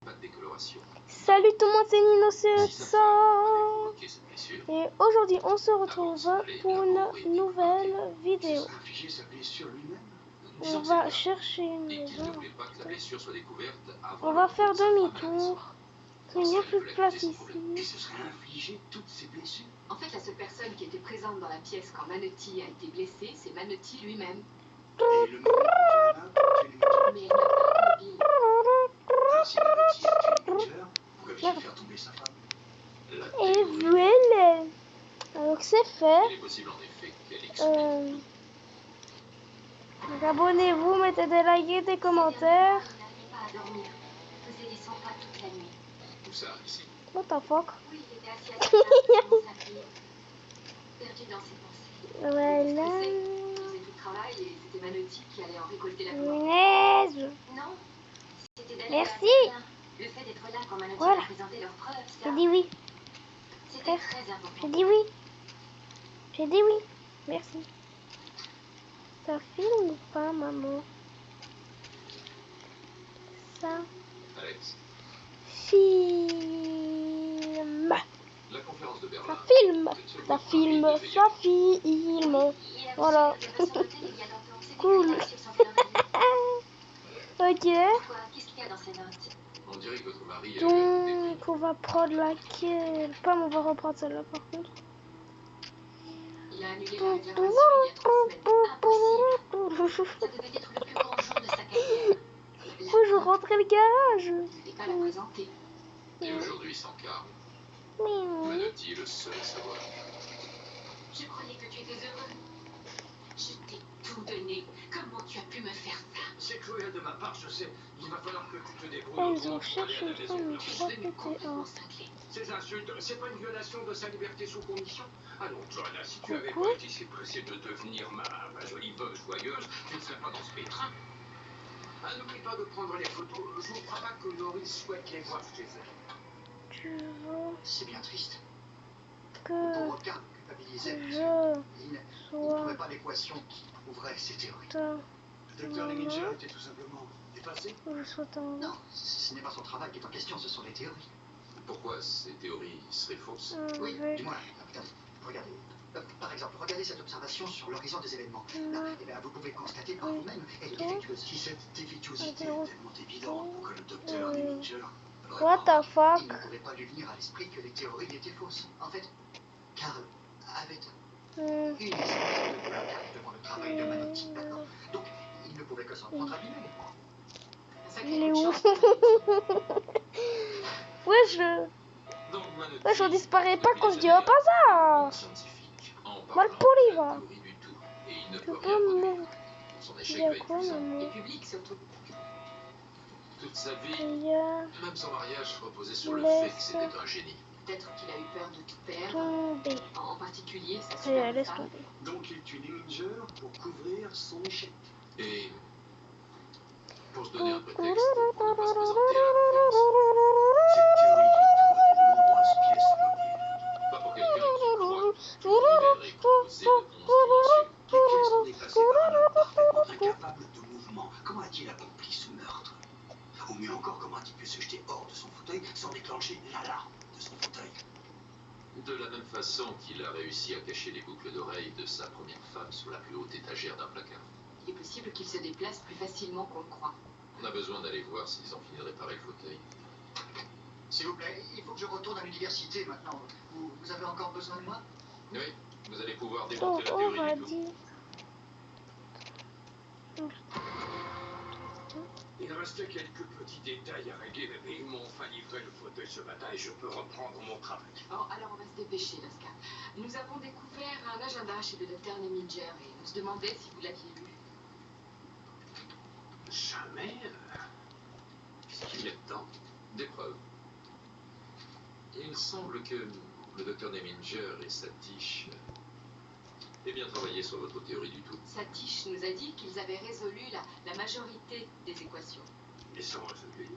Pas de décoloration. Salut tout le monde, c'est Nino Si ça Cessa. avait provoqué cette blessure, Et aujourd'hui, on se retrouve pour une nouvelle vidéo. Ça a infligé sa blessure lui-même. disons On que c'est va le cas. chercher une Et qu'il ne maison. voulait pas que la blessure soit découverte avant On le va retour faire de sa femme à la demi-tour. maison. Il n'y a Dans ce cas, plus il de fallait place accuser son ici. problème. Et ce serait infliger toutes ces blessures. En fait, la seule personne qui était présente dans la pièce quand Manotti a été blessé, c'est Manotti lui-même. Et le moment où Johanna a tué les Mingers. Mais il n'a pas de mobile. Alors si Manotti a tué les Mingers, pourquoi veut-il faire tomber sa femme? La Et théorie, voilà. Alors que c'est fait. il est possible en effet qu'elle explique tout. Donc abonnez-vous, mettez des likes, des commentaires. Il n'arrivait pas à dormir. Il faisait des 100 pas toute la nuit. Tout ça ici. What the fuck. Oui, il était assis à sa table devant sa fille, perdu dans ses pensées. Voilà. Il faisait tout le travail et c'était Manotti qui allait en récolter la commande. Punaise. Non, c'était d'aller Merci. à Berlin. Le fait d'être là quand Manotti Voilà. a présenté leurs preuves, ça, J'ai dit oui. c'était très important. J'ai dit oui. J'ai dit oui. Merci. Ça filme ou pas, maman? Ça Alex, filme. la conférence de Ça Berlin. filme. Je ne sais Ça pas filme. Paris devait y Ça aller. filme. Il a Voilà. observé l'opération d'hôtel il y a longtemps. C'était Cool. très sur son calendrier. Ok. Pourquoi? Qu'est-ce qu'il y a dans ses notes? On dirait que votre mari a eu un dépris. Donc, on va prendre laquelle? Pas, on va reprendre celle-là par contre. Il a annulé la réservation il y a 3 semaines. Impossible. Ça devait être le plus grand jour de sa carrière. Faut que je rentre le garage. Il ne voulait pas la présenter. Et aujourd'hui sans Karl, Miaou. Manotti est le seul à savoir. Je croyais que tu étais heureux. Je t'ai tout donné. Comment tu as pu me faire ça? C'est cruel de ma part, je sais. Il va falloir que tu te débrouilles Elles autrement ont pour aller cherché à la une maison. femme, mais Je pas vais me pété complètement un. cinglé. Ces insultes, c'est pas une violation de sa liberté sous condition? Allons, Johanna, si tu Coucou. avais pas été si pressée de devenir ma jolie veuve joyeuse, tu ne serais pas dans ce pétrin. Ah, n'oublie pas de prendre les photos. Je ne crois pas que Laurie souhaite les voir chez elle. Tu veux C'est bien triste. que Pour Karl culpabilisait, je il ne sois trouvait pas d'équation qui prouverait ses théories. ta Le docteur Lemminger était tout simplement dépassé. ou je sois ta Non, ce n'est pas son travail qui est en question, ce sont les théories. Pourquoi ces théories seraient fausses? Oui, avec du moins, regardez. Par exemple, regardez cette observation sur l'horizon des événements. Là, eh bien, vous pouvez constater par vous-même, elle est défectueuse. Si cette défectuosité est tellement évidente pour que le docteur Lemminger What the fuck? il ne pourrait pas lui venir à l'esprit que les théories étaient fausses. En fait, Karl avait une licence de placard devant le travail de Manotti, d'accord? Donc, il ne pouvait que s'en prendre à lui-même. Un sacré Il est coup de où? chance pour Manotti. Donc Manotti Wesh, on disparaît pas depuis quand des je dis au années, hasard. un scientifique, en parlant Mal de poli, la va. théorie du tout. Et il ne Tu peut peux rien me produire. Son Il échec y a va être quoi, cuisant. maman? Et public surtout. Toute sa vie, Il y a même son mariage reposait sur le fait que laisse c'était un génie. Peut-être qu'il a eu peur de tout perdre, tomber. en particulier sa Allez, superbe laisse femme. tomber. Donc, il tue Lemminger pour couvrir son échec. Et pour se donner un prétexte pour ne pas se présenter à la conférence. Cette théorie du tout a de nombreuses pièces mobiles. Pas pour quelqu'un qui croit que l'univers est composé de 11 dimensions. Les pièces sont déplacées par un homme parfaitement incapable de mouvement. Comment a-t-il accompli ce meurtre? Ou mieux encore, comment a-t-il pu se jeter hors de son fauteuil sans déclencher l'alarme de son fauteuil? De la même façon qu'il a réussi à cacher les boucles d'oreilles de sa première femme sur la plus haute étagère d'un placard. Il est possible qu'il se déplace plus facilement qu'on le croit. On a besoin d'aller voir s'ils ont fini de réparer le fauteuil. S'il vous plaît, il faut que je retourne à l'université maintenant. Vous avez encore besoin de moi? Oui, vous allez pouvoir Oh, démonter la on théorie m'a du tout. dit. Il restait quelques petits détails à régler, mais ils m'ont enfin livré le fauteuil ce matin et je peux reprendre mon travail. Bon, alors on va se dépêcher, Lascar. Nous avons découvert un agenda chez le docteur Lemminger et on se demandait si vous l'aviez lu. Jamais. Qu'est-ce qu'il y a dedans? Des preuves. Il semble que le docteur Lemminger et sa tiche aient bien travaillé sur votre théorie du tout. Satish nous a dit qu'ils avaient résolu la majorité des équations. Ils sont résolus.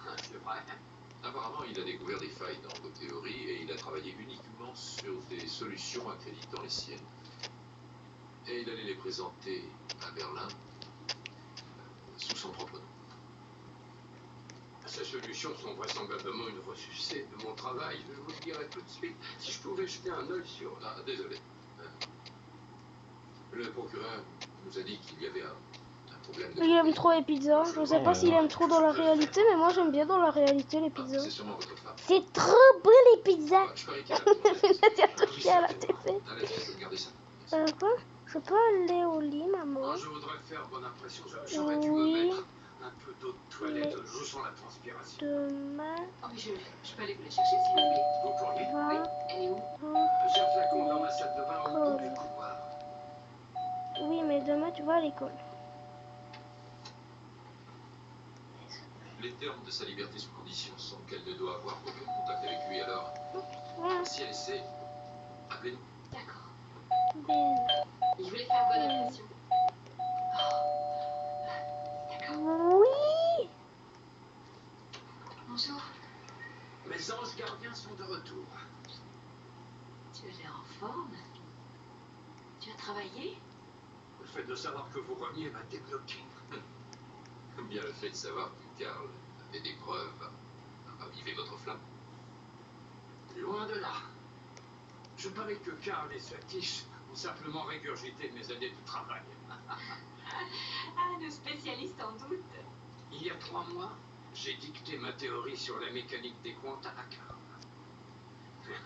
Ah, c'est vrai. Apparemment, il a découvert des failles dans vos théories et il a travaillé uniquement sur des solutions accréditant les siennes. Et il allait les présenter à Berlin sous son propre nom. Ces solutions sont vraisemblablement une ressucée de mon travail. Je vous le dirai tout de suite. Si je pouvais jeter un œil sur... Ah, désolé. Le procureur nous a dit qu'il y avait un problème de... Il aime trop les pizzas. Je sais pas s'il aime trop dans la réalité, mais moi j'aime bien dans la réalité les Ah, pizzas. c'est sûrement votre femme. C'est trop beau les pizzas. Ah, je parie qu'il a J'ai à la télé. Alex, je peux garder ça. Quoi? Je peux aller au lit, maman? Ah, je voudrais faire bonne impression. J'aurais dû me Oui. mettre un peu d'eau de toilette. Je sens la transpiration. Demain Oh, mais je peux aller vous la chercher si vous voulez. Vous pourriez? va Oui, elle est où? J'ai un flacon dans ma salle de bain au bout du couloir. Oui, mais demain tu vas à l'école. Les termes de sa liberté sous condition sont qu'elle ne doit avoir aucun contact avec lui. Alors, Voilà. si elle essaie, appelez-nous. D'accord. Ben, Je voulais faire bonne impression. D'accord. oui. Bonjour. Mes anges gardiens sont de retour. Tu as l'air en forme. Tu as travaillé? Le fait de savoir que vous reveniez m'a débloqué. Bien le fait de savoir que Karl avait des preuves à raviver votre flamme. Loin de là. Je parie que Karl et sa quiche ont simplement régurgité mes années de travail. Ah, le spécialiste en doute. Il y a 3 mois, j'ai dicté ma théorie sur la mécanique des quantas à Karl.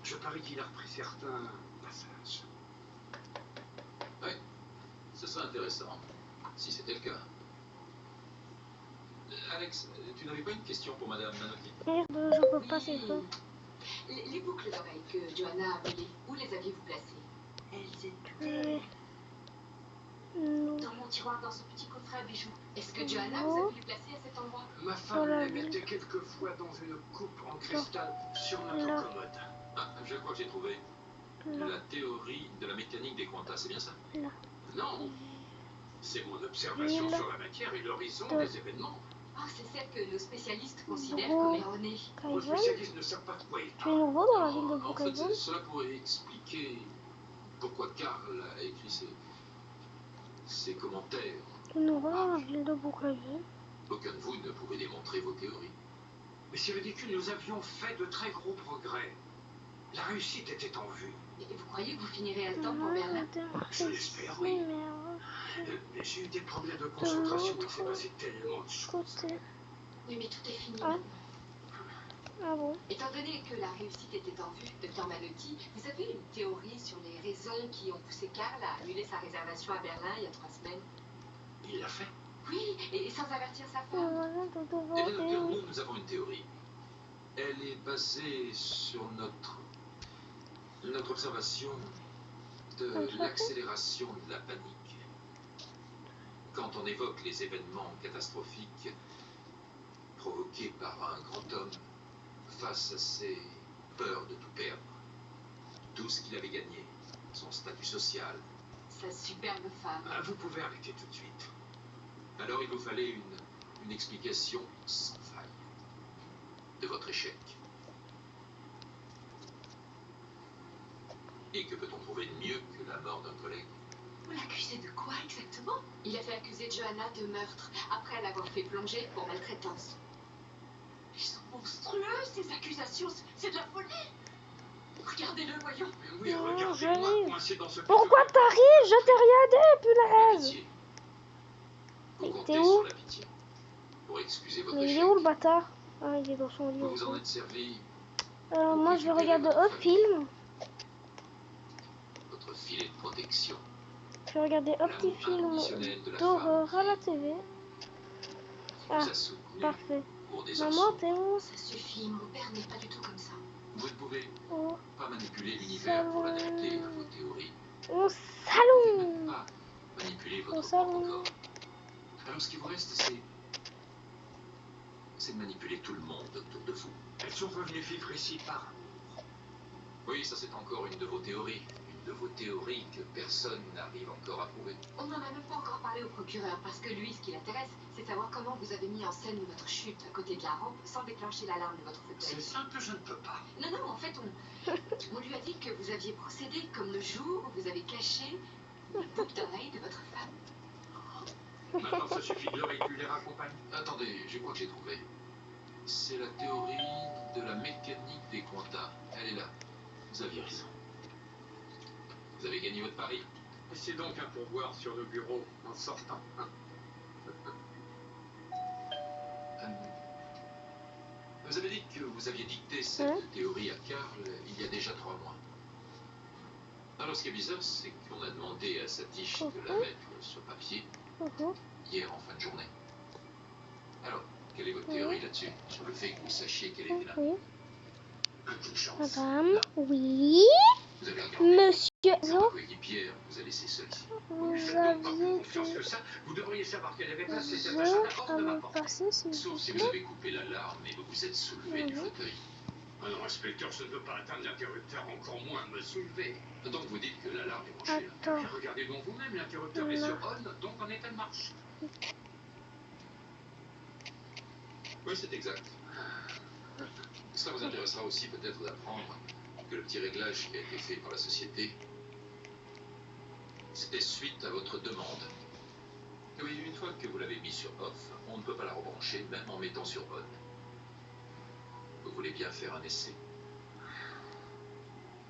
Je parie qu'il a repris certains passages. Oui, ce serait intéressant, si c'était le cas. Alex, tu n'avais pas une question pour Madame Manotti? Merde, je peux pas, c'est faux. Les boucles d'oreilles que Johanna a volées, où les aviez-vous placées? Elles étaient Non. dans mon tiroir, dans ce petit coffret à bijoux. Est-ce que Johanna vous a vu les placer à cet endroit? Ma femme les mettait quelquefois dans une coupe en cristal sur notre Là. commode. Ah, je crois que j'ai trouvé la théorie de la mécanique des quantas, c'est bien ça? Là. Non, c'est mon observation sur la matière et l'horizon des événements. Ah, c'est celle que nos spécialistes considèrent Gros. comme erronée. Vos Kaizen, spécialistes ne savent pas de quoi ils tu es parlent. nouveau dans la ville de En fait, Brookhaven? cela pourrait expliquer pourquoi Karl a écrit ces commentaires. Tu es nouveau dans la ville de Brookhaven? Aucun de vous ne pouvait démontrer vos théories. Mais c'est ridicule, nous avions fait de très gros progrès. La réussite était en vue. Et vous croyez que vous finirez à temps pour Berlin? Je l'espère, oui. Mais j'ai eu des problèmes de concentration, il s'est passé tellement de choses. Côté. Oui, mais tout est fini Ah. maintenant. Ah bon? Étant donné que la réussite était en vue, Dr Manotti, vous avez une théorie sur les raisons qui ont poussé Karl à annuler sa réservation à Berlin il y a 3 semaines? Il l'a fait. Oui, et sans avertir sa Ah, femme. voilà, de Eh devoir bien, docteur, des... nous avons une théorie. Elle est basée sur notre observation de l'accélération de la panique. Quand on évoque les événements catastrophiques provoqués par un grand homme face à ses peurs de tout perdre, tout ce qu'il avait gagné, son statut social. Sa superbe femme. Ah, vous pouvez arrêter tout de suite. Alors il vous fallait une explication sans faille de votre échec. Et que peut-on trouver de mieux que la mort d'un collègue? Vous l'accusez de quoi exactement? Il a fait accuser Johanna de meurtre, après l'avoir fait plonger pour maltraitance. Elles sont monstrueuses, ces accusations, c'est de la folie. Regardez-le, voyons. Oui, Non, regardez-moi j'arrive. coincé dans ce... Pourquoi t'arrives? Je t'ai rien dit, La punaise! pitié. Vous Mais comptez t'es où? sur la pitié pour excuser votre Mais il échec. est où le bâtard? Ah, il est dans son lit. Vous vous en aussi. êtes servi Moi je vais regarder un film. votre filet de protection. Je vais regarder un petit film d'horreur à la TV. Ah, Vous a soutenu parfait. pour des Maman, actions. t'es où? Ça suffit, mon père n'est pas du tout comme ça. Vous ne pouvez Oh, pas manipuler l'univers pour l'adapter à vos théories. au Vous ne salon! pouvez même pas manipuler Au votre salon. propre corps. Alors ce qui vous reste, c'est de manipuler tout le monde autour de vous. Elles sont revenues vivre ici par amour. Oui, ça c'est encore une de vos théories. Une de vos théories que personne n'arrive encore à prouver. On n'en a même pas encore parlé au procureur, parce que lui, ce qui l'intéresse, c'est savoir comment vous avez mis en scène votre chute à côté de la rampe sans déclencher l'alarme de votre C'est fauteuil. simple, je ne peux pas. Non, non, en fait, on lui a dit que vous aviez procédé comme le jour où vous avez caché les boucles d'oreilles de votre femme. Maintenant, ça suffit de le réguler, accompagne. Attendez, je crois que j'ai trouvé. C'est la théorie de la mécanique des quantas. Elle est là. Vous aviez raison. Vous avez gagné votre pari. C'est donc un pourboire sur nos bureaux en sortant. Vous avez dit que vous aviez dicté cette théorie à Karl il y a déjà 3 mois. Alors ce qui est bizarre, c'est qu'on a demandé à Satish de la mettre sur papier hier en fin de journée. Alors, quelle est votre théorie là-dessus? Sur le fait que vous sachiez qu'elle était là? Un coup de chance. Madame, oui. Vous avez regardé. Monsieur C'est Zo, votre coéquipière vous a laissé seul ici. vous Faites donc pas plus aviez confiance que dit ça. Vous devriez savoir qu'elle avait passé cet Zo agenda hors à de ma me portée. passer, s'il Sauf vous si vous plaît. avez coupé l'alarme et vous vous êtes soulevé du fauteuil. Ah non, inspecteur, je ne veux pas atteindre l'interrupteur, encore moins me soulever. Donc vous dites que l'alarme est branchée là. Attends. Mais regardez donc vous-même, l'interrupteur est sur on, donc en état de marche. Oui, c'est exact. Ça vous intéressera aussi peut-être d'apprendre que le petit réglage qui a été fait par la société, c'était suite à votre demande. Oui, une fois que vous l'avez mis sur off, on ne peut pas la rebrancher, même en mettant sur on. Vous voulez bien faire un essai?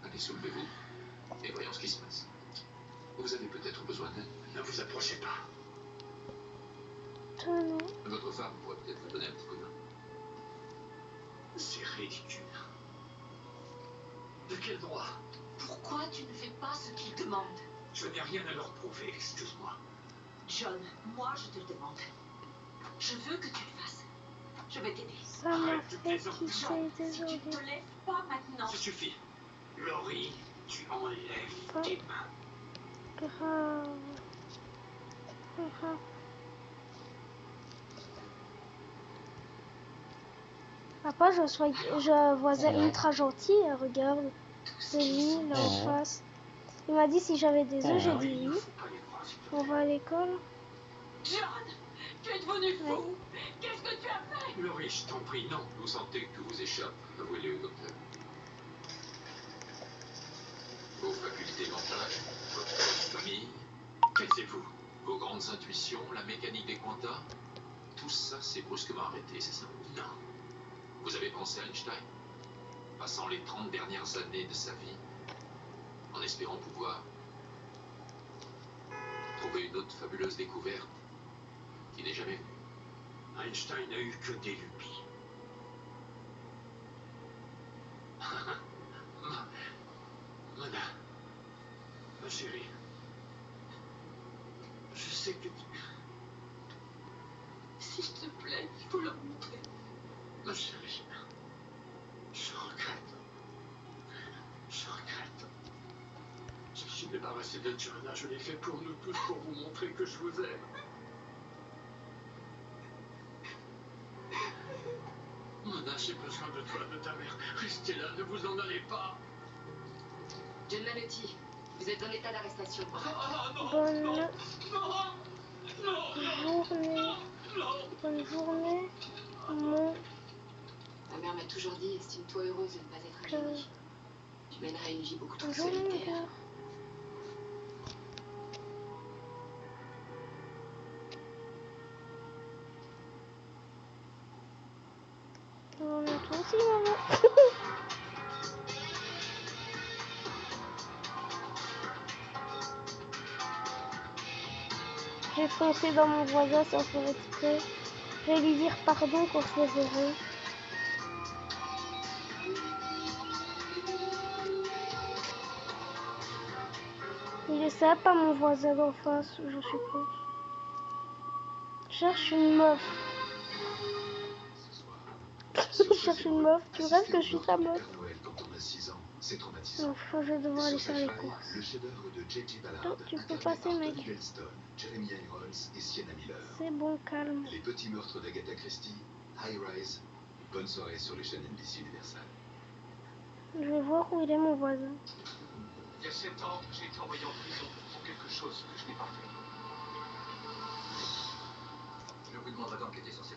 Allez, soulevez-vous et voyons ce qui se passe. Vous avez peut-être besoin d'aide. Ne vous approchez pas. Tenez. Votre femme pourrait peut-être vous donner un petit coup de main. C'est ridicule. De quel droit? Pourquoi tu ne fais pas ce qu'il demande? Je n'ai rien à leur prouver, excuse-moi. John, moi je te le demande. Je veux que tu le fasses. Je vais t'aider. Ça m'a fait kiffer, John, si tu désolé. ne te lèves pas maintenant. Ça suffit. Laurie, tu enlèves Oh. tes mains. Grave. Grave. Papa, je voisais ultra gentil, regarde. C'est lui, là en face. Il m'a dit si j'avais des œufs, j'ai dit Il ne oui. faut pas les croire, s'il te On plaît. va à l'école. John, tu es devenu fou. Qu'est-ce que tu as fait? Laurie, je t'en prie, non. Vous sentez que tout vous échappe. Avouez-le au docteur. Vos facultés mentales, votre famille, Taisez-vous. vos grandes intuitions, la mécanique des quantas, tout ça s'est brusquement arrêté, c'est ça? Non. Vous avez pensé à Einstein, passant les 30 dernières années de sa vie en espérant pouvoir trouver une autre fabuleuse découverte qui n'est jamais venue. Einstein n'a eu que des lubies. Mona, ma chérie, je sais que tu... S'il te plaît, il faut leur montrer. Ma chérie, je regrette. Je regrette. Je me suis débarrassé de Joanna, je l'ai fait pour nous tous, pour vous montrer que je vous aime. Mona, j'ai besoin de toi, de ta mère. Restez là, ne vous en allez pas. John Malotti, vous êtes en état d'arrestation. Bonne journée. Bonne journée. Mon Ma mère m'a toujours dit, estime-toi heureuse de ne pas être un génie. Tu mènerais une vie beaucoup trop journée. solitaire. On est tous aussi, maman. J'ai foncé dans mon voisin sans faire exprès. Je vais lui dire pardon quand je le verrai. Il est sympa mon voisin d'en face, je suppose. Je cherche une meuf. Je cherche une meuf. Tu rêves que je suis ta meuf? C'est traumatisant. Enfin, je vais devoir aller faire les courses. Le chef-d'œuvre de J.J. Ballard, Donc, tu peux incarné passer, par mec. Tony Dalston, Jeremy Irons et Sienna Miller. C'est bon, calme. Les petits meurtres d'Agatha Christie, High Rise. Bonne soirée sur les chaînes NBC Universal. Je vais voir où il est mon voisin. Il y a 7 ans, j'ai été envoyé en prison pour quelque chose que je n'ai pas fait. Je vous demanderai d'enquêter sur ces